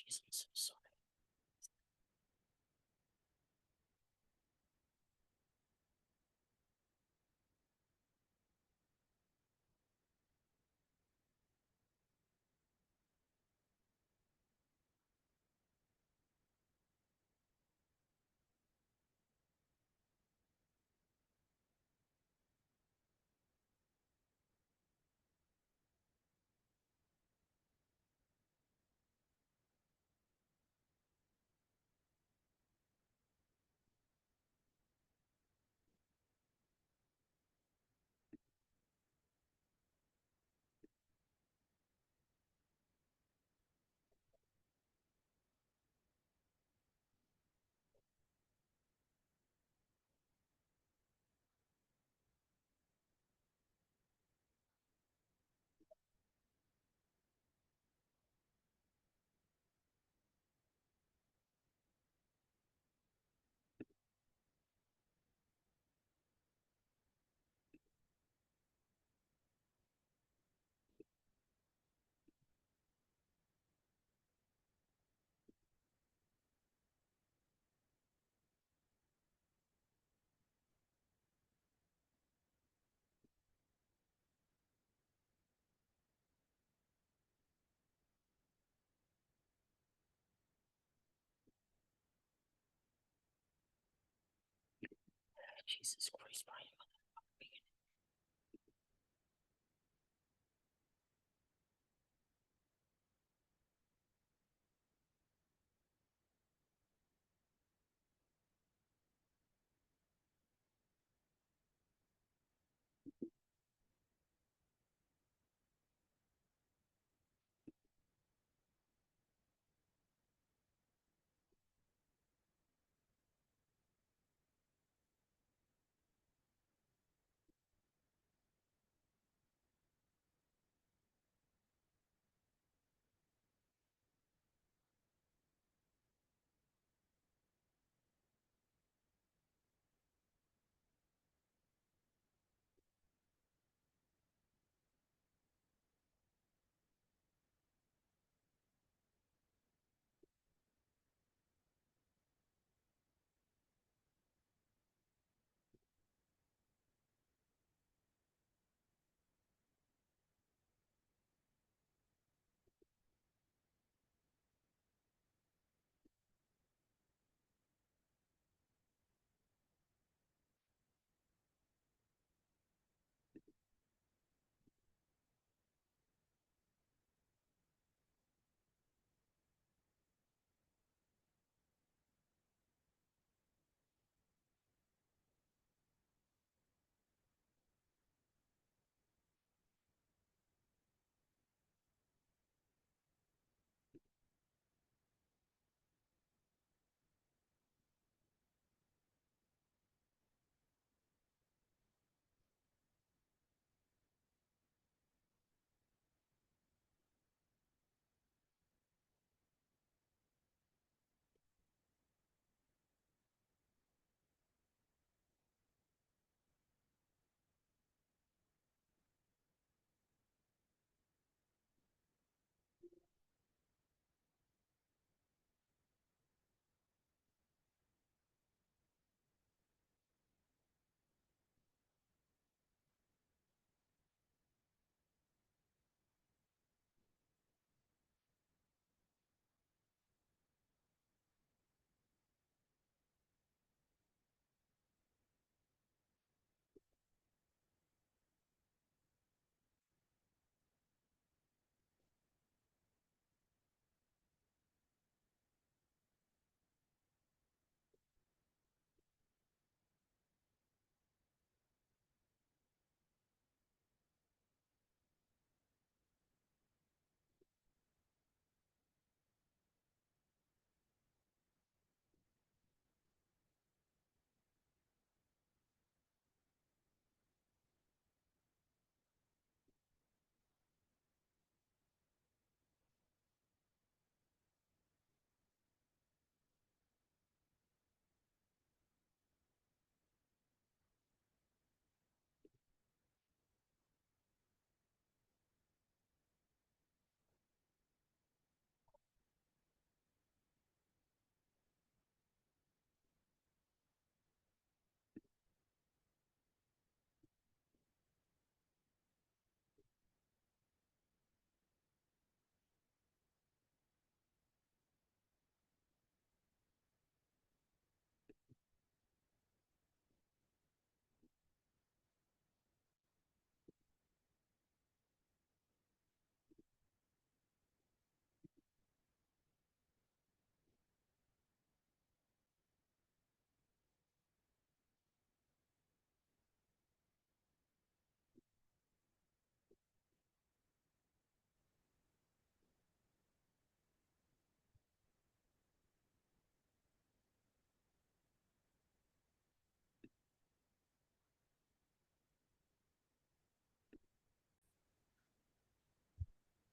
Jeez, I'm so sorry. Jesus Christ, Brian.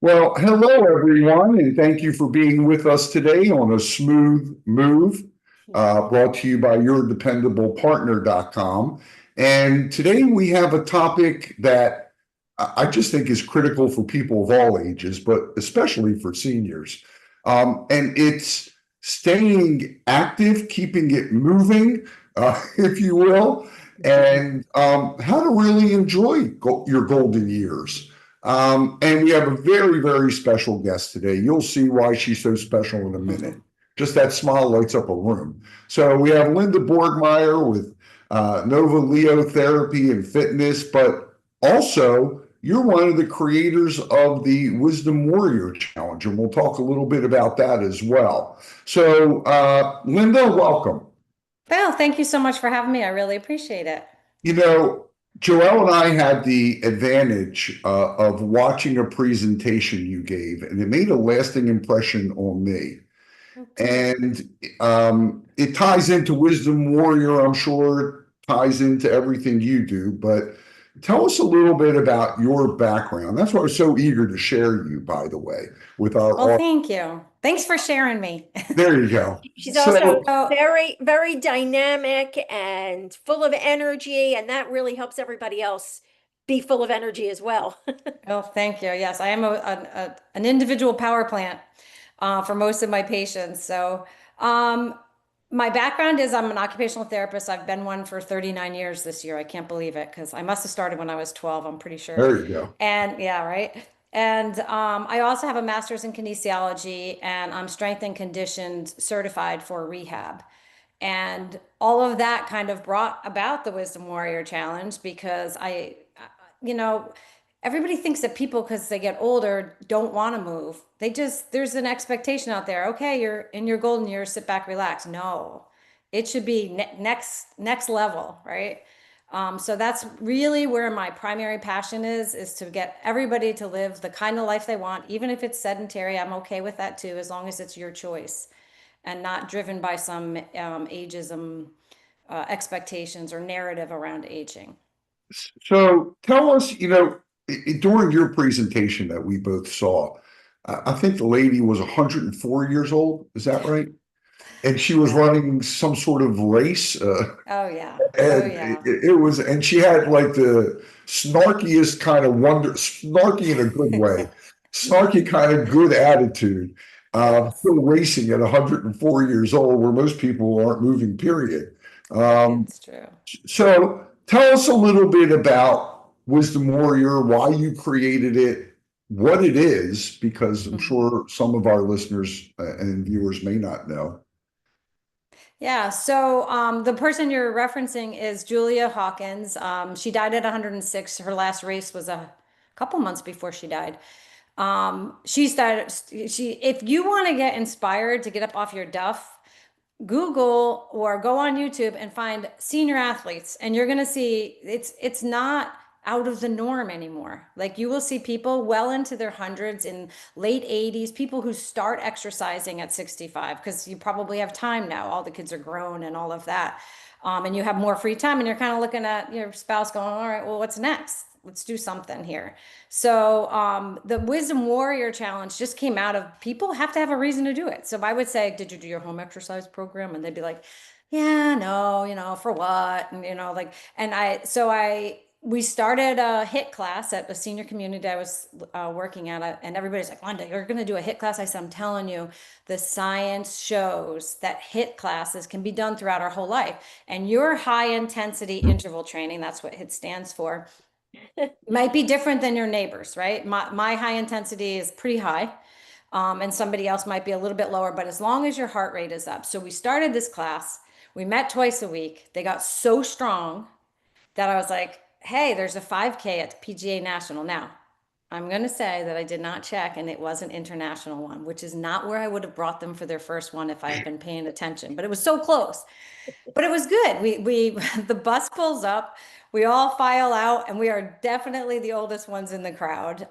Well, hello everyone, and thank you for being with us today on A Smooth Move, brought to you by yourdependablepartner.com. And today we have a topic that I just think is critical for people of all ages, but especially for seniors. And it's staying active, keeping it moving, if you will, and how to really enjoy your golden years. And we have a very, very special guest today. You'll see why she's so special in a minute. Just that smile lights up a room. So we have Linda Borgmeyer with Novoleotherapy and Fitness, but also you're one of the creators of the Wisdom Warrior Challenge, and we'll talk a little bit about that as well. So, Linda, welcome. Well, thank you so much for having me. I really appreciate it. You know, Joelle and I had the advantage of watching a presentation you gave, and it made a lasting impression on me. Oh, good. And it ties into Wisdom Warrior, I'm sure, it ties into everything you do. But tell us a little bit about your background. That's why I was so eager to share you, by the way, with our Well, audience. thank you. Thanks for sharing me. There you go. She's also So, So, very, very dynamic and full of energy, and that really helps everybody else be full of energy as well. oh, thank you. Yes, I am an individual power plant for most of my patients. So, um, my background is I'm an occupational therapist. I've been one for 39 years this year. I can't believe it because I must have started when I was 12, I'm pretty sure. there you go. And yeah, right. And I also have a master's in kinesiology and I'm strength and conditioned certified for rehab. And all of that kind of brought about the Wisdom Warrior Challenge because you know, everybody thinks that people, because they get older, don't want to move. There's an expectation out there. Okay, you're in your golden years, sit back, relax. No, it should be next level, right? So that's really where my primary passion is to get everybody to live the kind of life they want, even if it's sedentary. I'm okay with that too, as long as it's your choice and not driven by some ageism expectations or narrative around aging. So tell us, during your presentation that we both saw, I think the lady was 104 years old. Is that right? And she was Yeah. running some sort of race. Oh yeah. Oh And yeah. it was, and she had like the snarkiest kind of snarky in a good way, snarky kind of good attitude. Yes. Still racing at 104 years old, where most people aren't moving, period. Um, It's true. so tell us a little bit about Wisdom Warrior, why you created it, what it is, because I'm Mhm. sure some of our listeners and viewers may not know. Yeah, so the person you're referencing is Julia Hawkins. She died at 106. Her last race was a couple months before she died. If you want to get inspired to get up off your duff, Google or go on YouTube and find senior athletes, and you're going to see it's not out of the norm anymore. Like you will see people well into their hundreds in late 80s, people who start exercising at 65 because you probably have time now. All the kids are grown and all of that. And you have more free time and you're kind of looking at your spouse going, all right, well, what's next? Let's do something here. So the Wisdom Warrior Challenge just came out of people have to have a reason to do it. So I would say, did you do your home exercise program? And they'd be like, yeah, no, for what? And we started a HIT class at the senior community I was working at, and everybody's like, Wanda, you're going to do a HIT class? I said, I'm telling you, the science shows that HIT classes can be done throughout our whole life. And your high intensity interval training, that's what HIT stands for, might be different than your neighbors, right? My high intensity is pretty high. And somebody else might be a little bit lower, but as long as your heart rate is up. So we started this class. We met twice a week. They got so strong that I was like, hey, there's a 5K at the PGA National. Now, I'm going to say that I did not check and it was an international one, which is not where I would have brought them for their first one if I had been paying attention, but it was so close. But it was good. The bus pulls up, we all file out, and we are definitely the oldest ones in the crowd,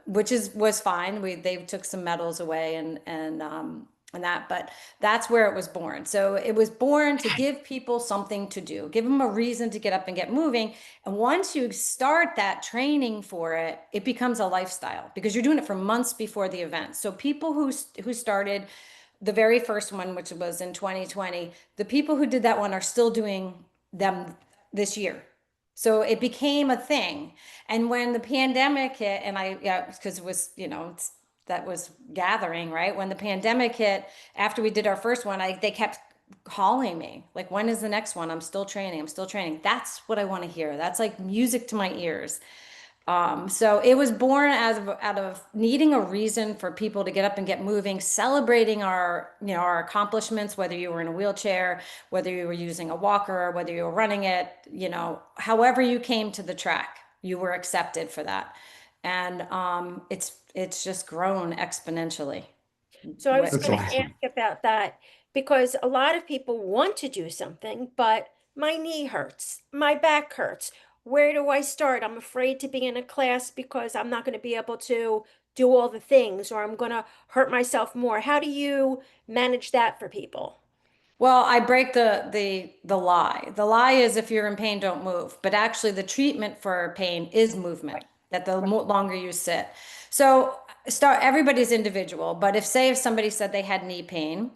which was fine. They took some medals away, and and that, but that's where it was born. So it was born to give people something to do, give them a reason to get up and get moving. And once you start that training for it, it becomes a lifestyle because you're doing it for months before the event. So people who started the very first one, which was in 2020, the people who did that one are still doing them this year. So it became a thing. And when the pandemic hit, and because it was, that was gathering, right? When the pandemic hit, after we did our first one, they kept calling me like, when is the next one? I'm still training. I'm still training. That's what I want to hear. That's like music to my ears. So it was born out of needing a reason for people to get up and get moving, celebrating our accomplishments, whether you were in a wheelchair, whether you were using a walker, whether you were running it, however you came to the track, you were accepted for that. And it's just grown exponentially. So I was That's going to awesome. ask about that because a lot of people want to do something, but my knee hurts, my back hurts. Where do I start? I'm afraid to be in a class because I'm not going to be able to do all the things, or I'm going to hurt myself more. How do you manage that for people? Well, I break the lie. The lie is if you're in pain, don't move. But actually, the treatment for pain is movement. That the longer you sit. So everybody's individual. But if somebody said they had knee pain,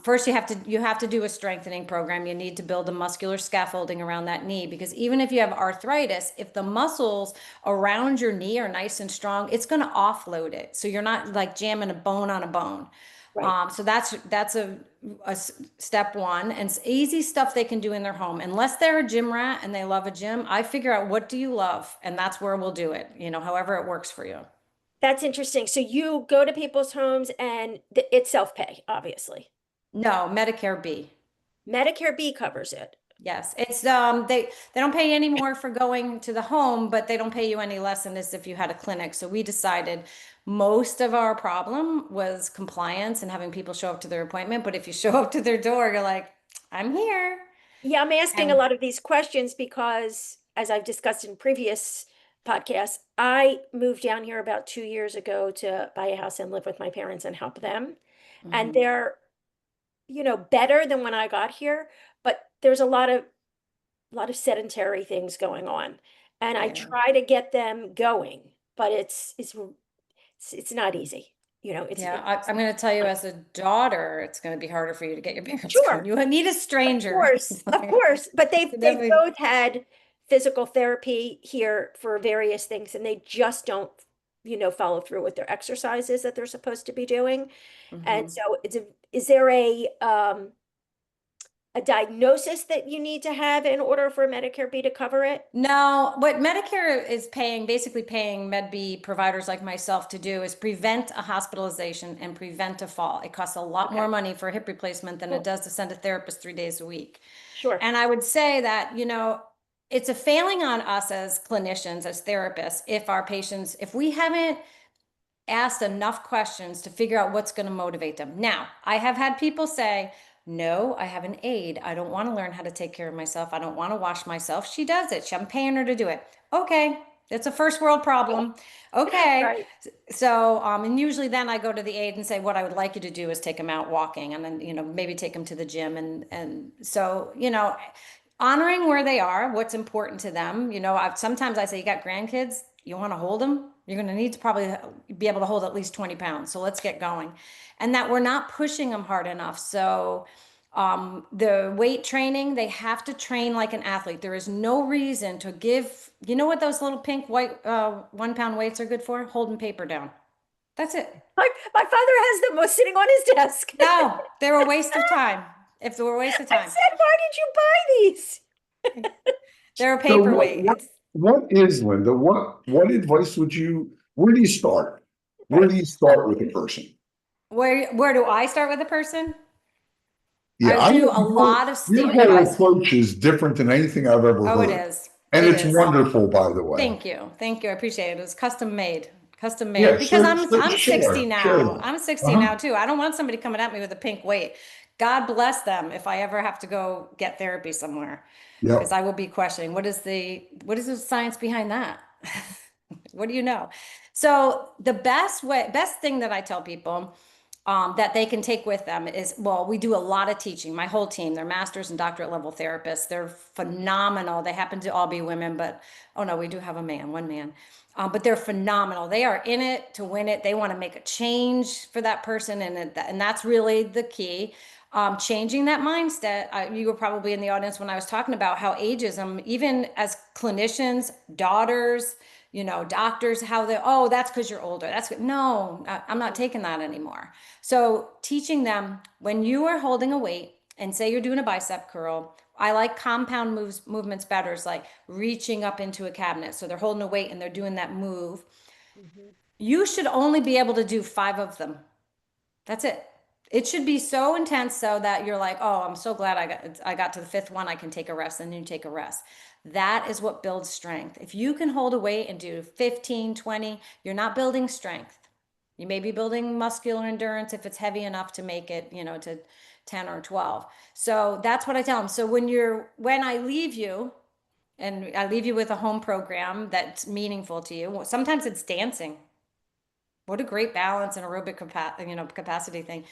first you have to do a strengthening program. You need to build a muscular scaffolding around that knee because even if you have arthritis, if the muscles around your knee are nice and strong, it's going to offload it. So you're not like jamming a bone on a bone. Right. So that's a step one, and it's easy stuff they can do in their home. Unless they're a gym rat and they love a gym, I figure out what do you love, and that's where we'll do it, however it works for you. That's interesting. So you go to people's homes and it's self-pay, obviously. No, Medicare B. Medicare B covers it. Yes, it's they don't pay any more for going to the home, but they don't pay you any less than as if you had a clinic. So we decided most of our problem was compliance and having people show up to their appointment. But if you show up to their door, you're like, I'm here. Yeah, I'm asking a And lot of these questions because, as I've discussed in previous podcasts, I moved down here about 2 years ago to buy a house and live with my parents and help them. And Mhm. they're, better than when I got here, but there's a lot of sedentary things going on. And I Yeah. try to get them going, but it's not easy. Yeah, I'm going to tell you as a daughter, it's going to be harder for you to get your parents going. Sure. You need a Of stranger. course, of course, but they've Definitely. both had physical therapy here for various things, and they just don't, follow through with their exercises that they're supposed to be doing. And Mhm. so is there a diagnosis that you need to have in order for Medicare B to cover it? No, what Medicare is basically paying Med B providers like myself to do is prevent a hospitalization and prevent a fall. It costs a lot Okay, more money for a hip replacement than it cool. does to send a therapist 3 days a week. Sure. And I would say that, it's a failing on us as clinicians, as therapists, if we haven't asked enough questions to figure out what's going to motivate them. Now, I have had people say, no, I have an aide. I don't want to learn how to take care of myself. I don't want to wash myself. She does it. I'm paying her to do it. Okay. It's a first world problem. Okay. Right. So, and usually then I go to the aide and say, what I would like you to do is take them out walking and then, maybe take them to the gym. And so, honoring where they are, what's important to them. Sometimes I say, you got grandkids, you want to hold them? You're going to need to probably be able to hold at least 20 pounds. So let's get going. And that we're not pushing them hard enough. So the weight training, they have to train like an athlete. There is no reason to what those little pink white 1 pound weights are good for? Holding paper down. That's it. My father has them sitting on his desk. No, they're a waste of time. If they were a waste of I time, said, why did you buy these? they're a So paperweight. what is, Linda, what advice where do you start? Where Right. do you start with a person? Where do I start with a person? Yeah, I do a lot of your whole standardized. approach is different than anything I've ever Oh, it heard. is. And It it's is. wonderful, by the way. Thank you. Thank you. I appreciate it. It was custom made. Custom made. Yeah, Because so I'm 60 sure, now. sure. I'm 60 Uh-huh. now too. I don't want somebody coming at me with a pink weight. God bless them if I ever have to go get therapy somewhere. Because Yep. I will be questioning what is the science behind that? What do you know? So the best thing that I tell people that they can take with them is, well, we do a lot of teaching. My whole team, they're master's and doctorate level therapists. They're phenomenal. They happen to all be women, but oh no, we do have a man, one man. But they're phenomenal. They are in it to win it. They want to make a change for that person, and that's really the key. Changing that mindset. You were probably in the audience when I was talking about how ageism, even as clinicians, daughters, doctors, how they, oh, that's because you're older. That's good. No, I'm not taking that anymore. So teaching them when you are holding a weight and say you're doing a bicep curl, I like compound movements better. It's like reaching up into a cabinet. So they're holding a weight and they're doing that move. You should only be able to do 5 of them. That's it. It should be so intense so that you're like, oh, I'm so glad I got to the 5th one. I can take a rest, and then you take a rest. That is what builds strength. If you can hold a weight and do 15, 20, you're not building strength. You may be building muscular endurance if it's heavy enough to make it, to 10 or 12. So that's what I tell them. So when I leave you, and I leave you with a home program that's meaningful to you, sometimes it's dancing. What a great balance and aerobic capacity thing.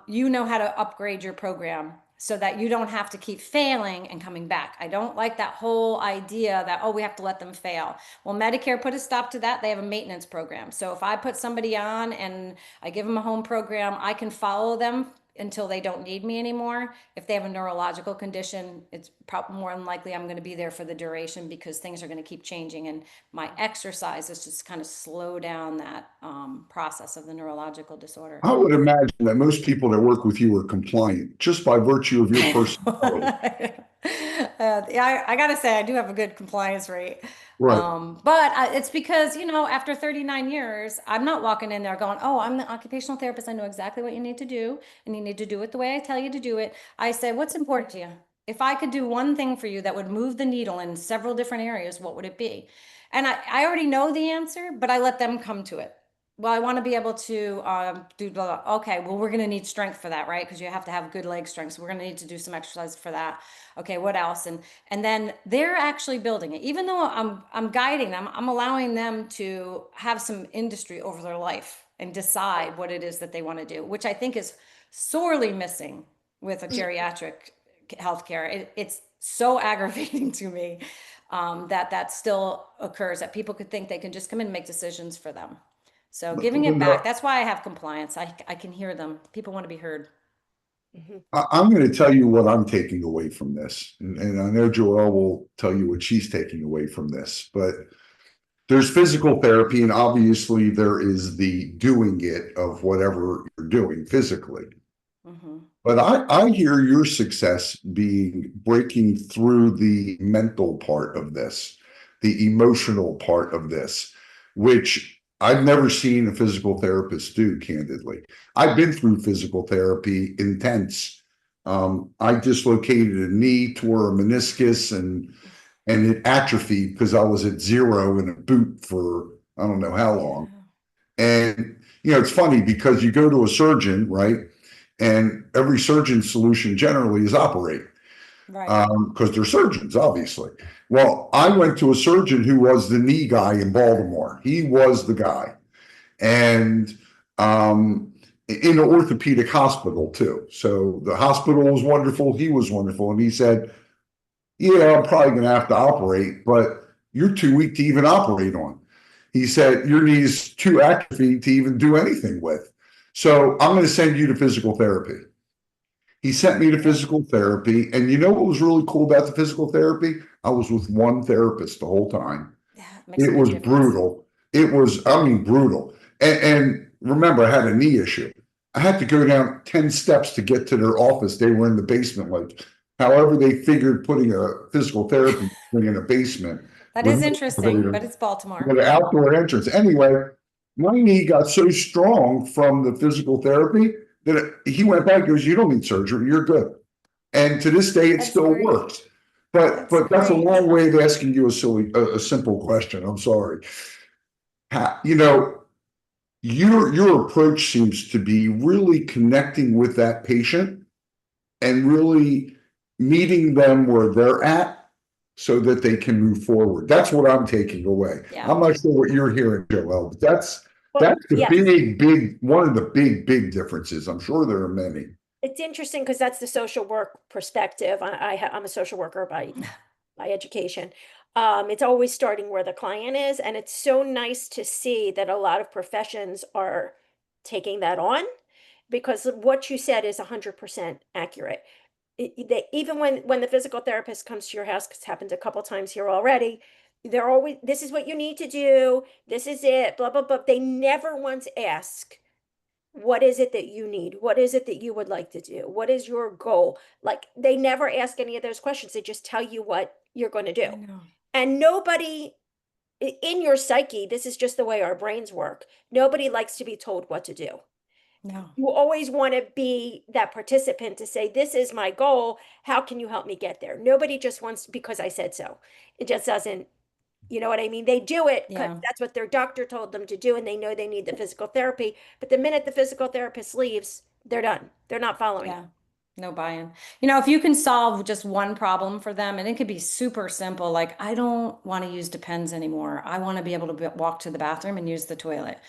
You know how to upgrade your program so that you don't have to keep failing and coming back. I don't like that whole idea that, oh, we have to let them fail. Well, Medicare put a stop to that. They have a maintenance program. So if I put somebody on and I give them a home program, I can follow them until they don't need me anymore. If they have a neurological condition, it's probably more than likely I'm going to be there for the duration because things are going to keep changing. And my exercise is just kind of slow down that process of the neurological disorder. I would imagine that most people that work with you are compliant just by virtue of your personality. Yeah, I gotta say, I do have a good compliance rate. Right. But it's because, after 39 years, I'm not walking in there going, oh, I'm the occupational therapist. I know exactly what you need to do, and you need to do it the way I tell you to do it. I say, what's important to you? If I could do one thing for you that would move the needle in several different areas, what would it be? And I already know the answer, but I let them come to it. Well, I want to be able to do blah, blah. Okay, well, we're going to need strength for that, right? Because you have to have good leg strength. So we're going to need to do some exercise for that. Okay, what else? And then they're actually building it. Even though I'm guiding them, I'm allowing them to have some industry over their life and decide what it is that they want to do, which I think is sorely missing with a geriatric healthcare. It's so aggravating to me that still occurs, that people could think they can just come in and make decisions for them. So giving it back, that's why I have compliance. I can hear them. People want to be heard. I'm going to tell you what I'm taking away from this. And I know Joelle will tell you what she's taking away from this, but there's physical therapy, and obviously there is the doing it of whatever you're doing physically. But I hear your success being breaking through the mental part of this, the emotional part of this, which I've never seen a physical therapist do, candidly. I've been through physical therapy, intense. I dislocated a knee, tore a meniscus, and it atrophied because I was at 0 in a boot for I don't know how long. And it's funny because you go to a surgeon, right? And every surgeon's solution generally is operate. Right. Because they're surgeons, obviously. Well, I went to a surgeon who was the knee guy in Baltimore. He was the guy. And in an orthopedic hospital, too. So the hospital was wonderful. He was wonderful. And he said, yeah, I'm probably going to have to operate, but you're too weak to even operate on. He said, your knee's too atrophied to even do anything with. So I'm going to send you to physical therapy. He sent me to physical therapy. And you know what was really cool about the physical therapy? I was with one therapist the whole time. Yeah, makes a It big was difference. brutal. It was, I mean, brutal. And remember, I had a knee issue. I had to go down 10 steps to get to their office. They were in the basement. Like, however they figured putting a physical therapy thing in a basement. That with is no interesting, elevator, but it's Baltimore. with an outdoor entrance. Anyway, my knee got so strong from the physical therapy that he went back and goes, you don't need surgery, you're good. And to this day, it That's still great. works. But that's a great. long way of asking you a simple question. I'm sorry. Your approach seems to be really connecting with that patient and really meeting them where they're at so that they can move forward. That's what I'm taking away. Yeah. I'm not sure what you're hearing, Joelle, but Well, That's the yes. one of the big differences. I'm sure there are many. It's interesting because that's the social work perspective. I'm a social worker by education. It's always starting where the client is, and it's so nice to see that a lot of professions are taking that on, because what you said is 100% accurate. Even when the physical therapist comes to your house, because it's happened a couple times here already, they're always, this is what you need to do, this is it, blah blah blah. They never once ask, what is it that you need? What is it that you would like to do? What is your goal? Like, they never ask any of those questions. They just tell you what you're going to do. I know. And nobody in your psyche, this is just the way our brains work. Nobody likes to be told what to do. No. You always want to be that participant to say, this is my goal. How can you help me get there? Nobody just wants because I said so. It just doesn't, you know what I mean? They do it because Yeah. that's what their doctor told them to do, and they know they need the physical therapy. But the minute the physical therapist leaves, they're done. They're not following. Yeah. No buy-in. You know, if you can solve just one problem for them, and it could be super simple, like I don't want to use Depends anymore. I want to be able to walk to the bathroom and use the toilet.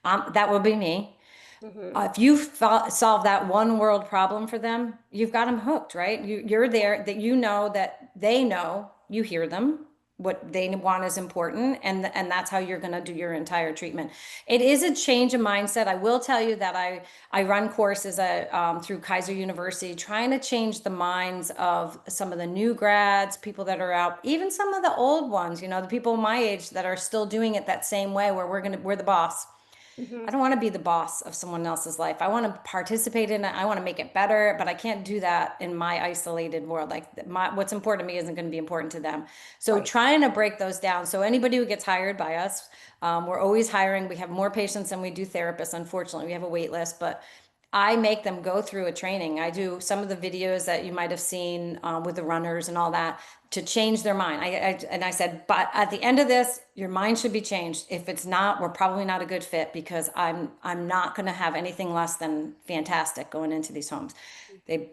That would be me. Mhm. If you solve that one world problem for them, you've got them hooked, right? You're there, that you know that they know, you hear them, what they want is important, and that's how you're going to do your entire treatment. It is a change of mindset. I will tell you that I run courses through Kaiser University, trying to change the minds of some of the new grads, people that are out, even some of the old ones, you know, the people my age that are still doing it that same way, where we're the boss. I Mhm. don't want to be the boss of someone else's life. I want to participate in it. I want to make it better, but I can't do that in my isolated world. Like what's important to me isn't going to be important to them. So Right. trying to break those down. So anybody who gets hired by us, we're always hiring. We have more patients than we do therapists. Unfortunately, we have a wait list, but I make them go through a training. I do some of the videos that you might have seen with the runners and all that to change their mind. And I said, but at the end of this, your mind should be changed. If it's not, we're probably not a good fit, because I'm not going to have anything less than fantastic going into these homes.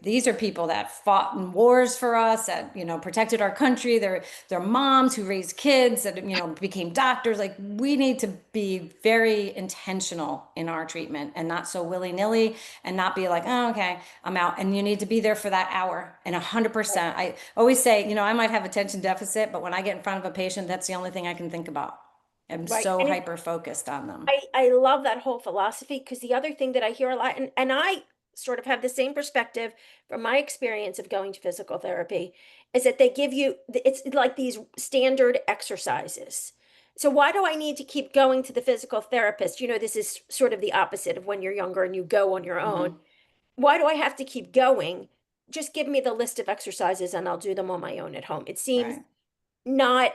These are people that fought in wars for us, that, you know, protected our country. They're moms who raised kids that, you know, became doctors. Like, we need to be very intentional in our treatment and not so willy-nilly, and not be like, oh, okay, I'm out. And you need to be there for that hour. And 100%. I always say, you know, I might have attention deficit, but when I get in front of a patient, that's the only thing I can think about. I'm Right. so And hyper focused on them. I love that whole philosophy, because the other thing that I hear a lot, and I sort of have the same perspective from my experience of going to physical therapy, is that they give you, it's like these standard exercises. So why do I need to keep going to the physical therapist? You know, this is sort of the opposite of when you're younger and you go on your own. Hmm. Why do I have to keep going? Just give me the list of exercises and I'll do them on my own at home. It seems Right. not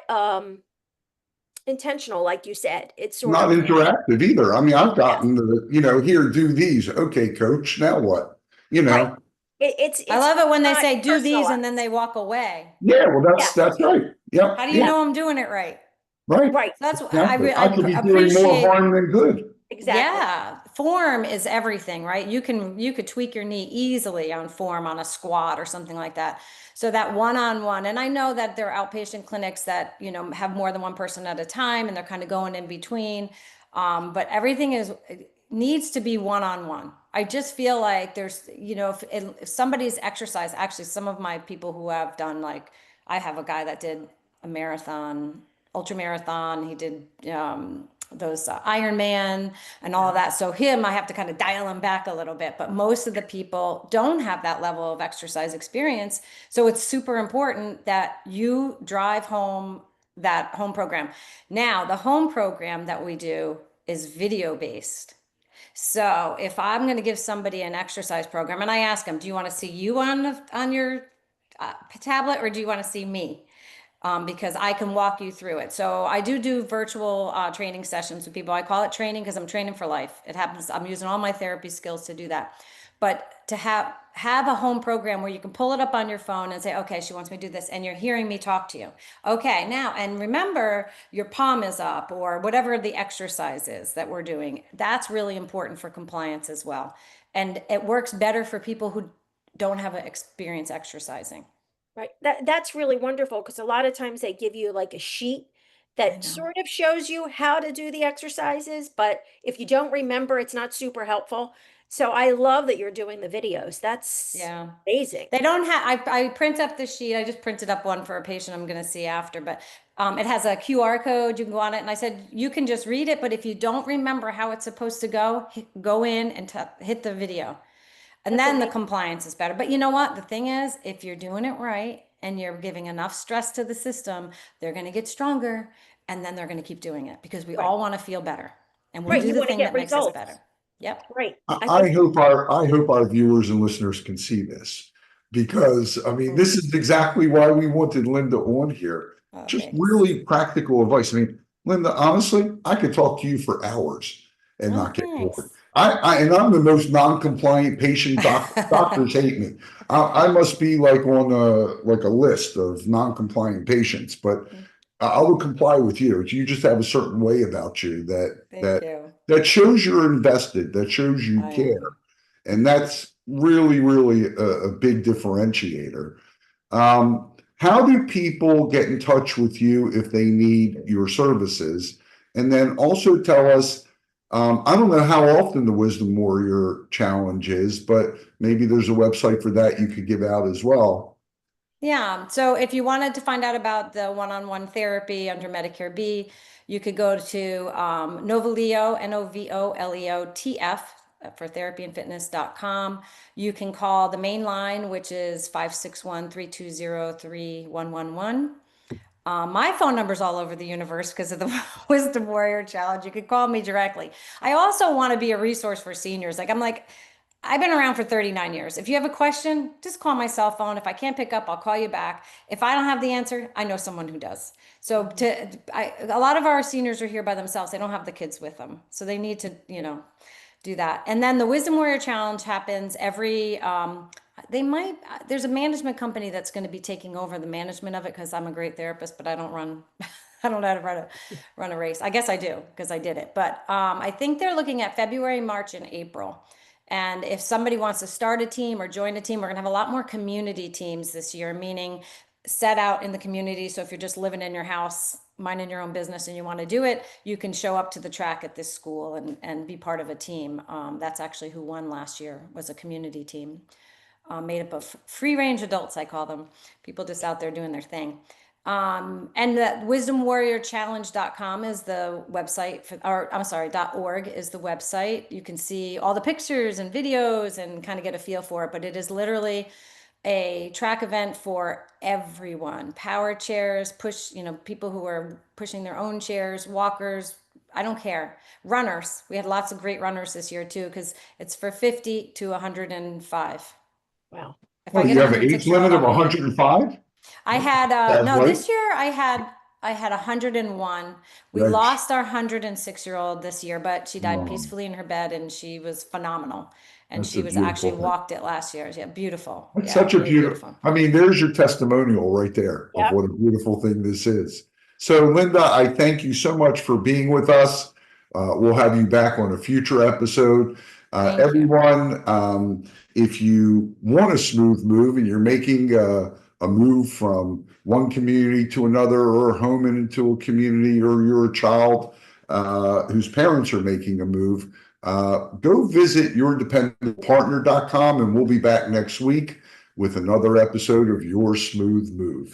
intentional, like you said. It's sort Not of, interactive either. I mean, I've yes, gotten the, here, do these. Okay, coach, now what? You right. know, I It's love it when they not say do these and then personalized. they walk away. yeah, well, Yeah, that's right. How Yep, do you yep, yeah, know I'm doing it right? right. right, So that's Exactly. I I could be doing more appreciate. harm than good. exactly. Yeah, form is everything, right? You could tweak your knee easily on form on a squat or something like that. So that one-on-one, and I know that there are outpatient clinics that, you know, have more than one person at a time and they're kind of going in between. But everything needs to be one-on-one. I just feel like there's, you know, if somebody's exercise, actually some of my people who have done, like, I have a guy that did a marathon, ultra marathon. He did those Ironman and all of that. So I have to kind of dial him back a little bit. But most of the people don't have that level of exercise experience. So it's super important that you drive home that home program. Now, the home program that we do is video based. So if I'm going to give somebody an exercise program and I ask them, do you want to see you on your tablet, or do you want to see me? Because I can walk you through it. So I do virtual training sessions with people. I call it training because I'm training for life. It happens. I'm using all my therapy skills to do that. But to have a home program where you can pull it up on your phone and say, okay, she wants me to do this, and you're hearing me talk to you. Okay, now, and remember, your palm is up, or whatever the exercise is that we're doing. That's really important for compliance as well. And it works better for people who don't have experience exercising. Right. That's really wonderful, because a lot of times they give you like a sheet I that know. sort of shows you how to do the exercises, but if you don't remember, it's not super helpful. So I love that you're doing the videos. That's Yeah. amazing. They don't have, I print up the sheet. I just printed up one for a patient I'm going to see after, but it has a QR code. You can go on it. And I said, you can just read it, but if you don't remember how it's supposed to go, go in and hit the video. And That's then the amazing. compliance is better. But you know what? The thing is, if you're doing it right and you're giving enough stress to the system, they're going to get stronger and then they're going to keep doing it because we Right. all want to feel better and we'll Right. do You the want to thing get that makes us results. better. Yep. Right. I hope our viewers and listeners can see this, because I mean, this is exactly why we wanted Linda on here. Oh, Just thanks. really practical advice. I mean, Linda, honestly, I could talk to you for hours and Oh, not get bored. thanks. And I'm the most non-compliant patient. Doctors hate me. I must be like on a list of non-compliant patients, but I will comply with you. You just have a certain way about you Thank you. that shows you're invested, that shows you I care. am. And that's really, really a big differentiator. How do people get in touch with you if they need your services? And then also tell us, I don't know how often the Wisdom Warrior Challenge is, but maybe there's a website for that you could give out as well. Yeah. So if you wanted to find out about the one-on-one therapy under Medicare B, you could go to Novoleo, Novoleotf for therapyandfitness.com. You can call the main line, which is 561-320-3111. My phone number's all over the universe because of the Wisdom Warrior Challenge. You could call me directly. I also want to be a resource for seniors. I've been around for 39 years. If you have a question, just call my cell phone. If I can't pick up, I'll call you back. If I don't have the answer, I know someone who does. So a lot of our seniors are here by themselves. They don't have the kids with them. So they need to, do that. And then the Wisdom Warrior Challenge happens there's a management company that's going to be taking over the management of it because I'm a great therapist, but I don't I don't know how to run a race. I guess I do because I did it. But I think they're looking at February, March, and April. And if somebody wants to start a team or join a team, we're going to have a lot more community teams this year, meaning set out in the community. So if you're just living in your house, minding your own business and you want to do it, you can show up to the track at this school and be part of a team. That's actually who won last year, was a community team made up of free range adults, I call them, people just out there doing their thing. And the wisdomwarriorchallenge.com is the website .org is the website. You can see all the pictures and videos and kind of get a feel for it, but it is literally a track event for everyone. Power chairs, people who are pushing their own chairs, walkers, I don't care. Runners. We had lots of great runners this year too, because it's for 50 to 105. Wow. If Oh, I get you a have an age 106-year-old, limit of I'll make it. 105? I had no, Right. this year I had 101. We Right. lost our 106-year-old this year, but she died Wow. peacefully in her bed and she was phenomenal. And That's she a was actually beautiful thing. walked it last year. Yeah, beautiful. That's Yeah, such a really beautiful, I mean, there's your testimonial right there of Yep. what a beautiful thing this is. So Linda, I thank you so much for being with us. We'll have you back on a future episode. Thank you. Everyone, if you want a smooth move and you're making a move from one community to another, or home and into a community, or you're a child whose parents are making a move, go visit yourdependablepartner.com, and we'll be back next week with another episode of Your Smooth Move.